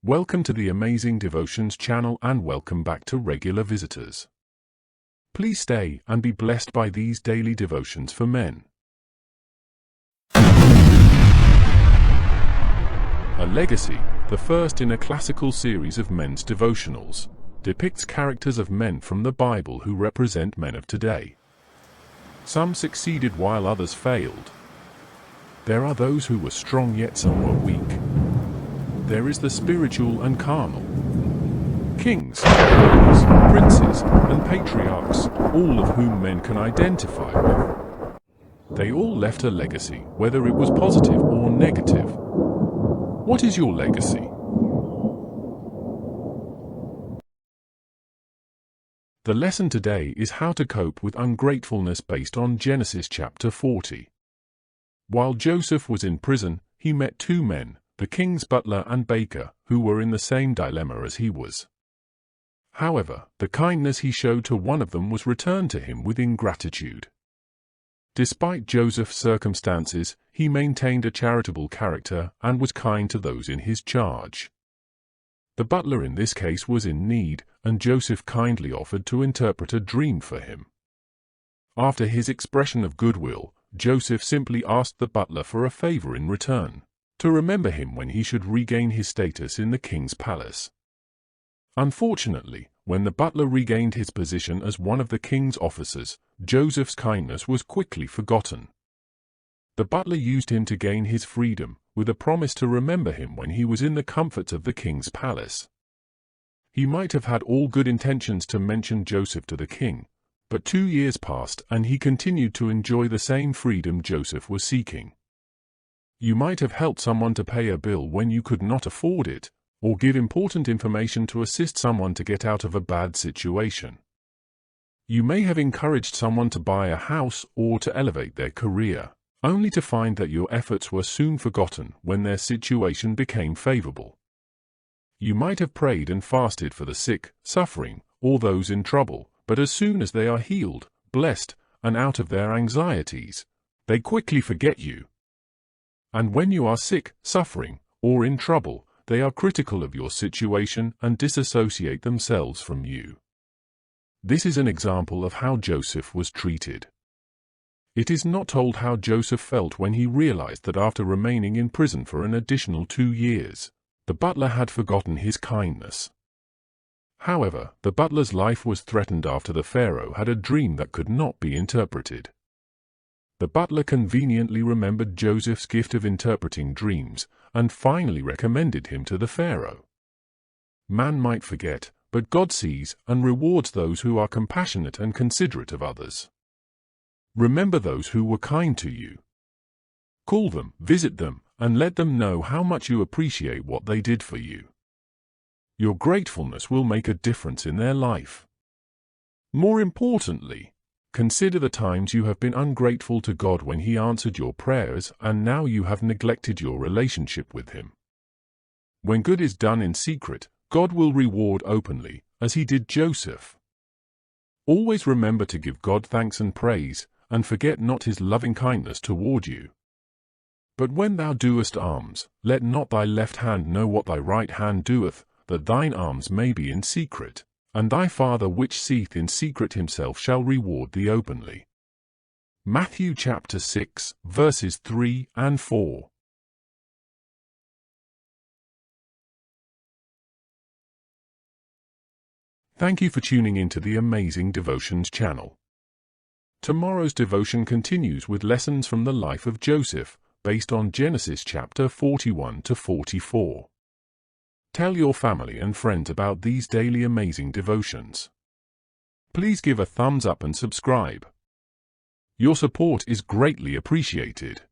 Welcome to the Amazing Devotions channel and welcome back to regular visitors. Please stay and be blessed by these daily devotions for men. A Legacy, the first in a classical series of men's devotionals, depicts characters of men from the Bible who represent men of today. Some succeeded while others failed. There are those who were strong yet some were weak. There is the spiritual and carnal. Kings, rulers, princes, and patriarchs, all of whom men can identify with. They all left a legacy, whether it was positive or negative. What is your legacy? The lesson today is how to cope with ungratefulness based on Genesis chapter 40. While Joseph was in prison, he met two men, the king's butler and baker, who were in the same dilemma as he was. However, the kindness he showed to one of them was returned to him with ingratitude. Despite Joseph's circumstances, he maintained a charitable character and was kind to those in his charge. The butler in this case was in need, and Joseph kindly offered to interpret a dream for him. After his expression of goodwill, Joseph simply asked the butler for a favor in return, to remember him when he should regain his status in the king's palace. Unfortunately, when the butler regained his position as one of the king's officers, Joseph's kindness was quickly forgotten. The butler used him to gain his freedom, with a promise to remember him when he was in the comforts of the king's palace. He might have had all good intentions to mention Joseph to the king, but 2 years passed and he continued to enjoy the same freedom Joseph was seeking. You might have helped someone to pay a bill when you could not afford it, or give important information to assist someone to get out of a bad situation. You may have encouraged someone to buy a house or to elevate their career, only to find that your efforts were soon forgotten when their situation became favorable. You might have prayed and fasted for the sick, suffering, or those in trouble, but as soon as they are healed, blessed, and out of their anxieties, they quickly forget you. And when you are sick, suffering, or in trouble, they are critical of your situation and disassociate themselves from you. This is an example of how Joseph was treated. It is not told how Joseph felt when he realized that after remaining in prison for an additional 2 years, the butler had forgotten his kindness. However, the butler's life was threatened after the Pharaoh had a dream that could not be interpreted. The butler conveniently remembered Joseph's gift of interpreting dreams, and finally recommended him to the Pharaoh. Man might forget, but God sees and rewards those who are compassionate and considerate of others. Remember those who were kind to you. Call them, visit them, and let them know how much you appreciate what they did for you. Your gratefulness will make a difference in their life. More importantly, consider the times you have been ungrateful to God when He answered your prayers and now you have neglected your relationship with Him. When good is done in secret, God will reward openly, as He did Joseph. Always remember to give God thanks and praise, and forget not His loving kindness toward you. But when thou doest alms, let not thy left hand know what thy right hand doeth, that thine alms may be in secret. And thy Father which seeth in secret himself shall reward thee openly. Matthew chapter 6, verses 3 and 4. Thank you for tuning into the Amazing Devotions channel. Tomorrow's devotion continues with lessons from the life of Joseph, based on Genesis chapter 41 to 44. Tell your family and friends about these daily amazing devotions. Please give a thumbs up and subscribe. Your support is greatly appreciated.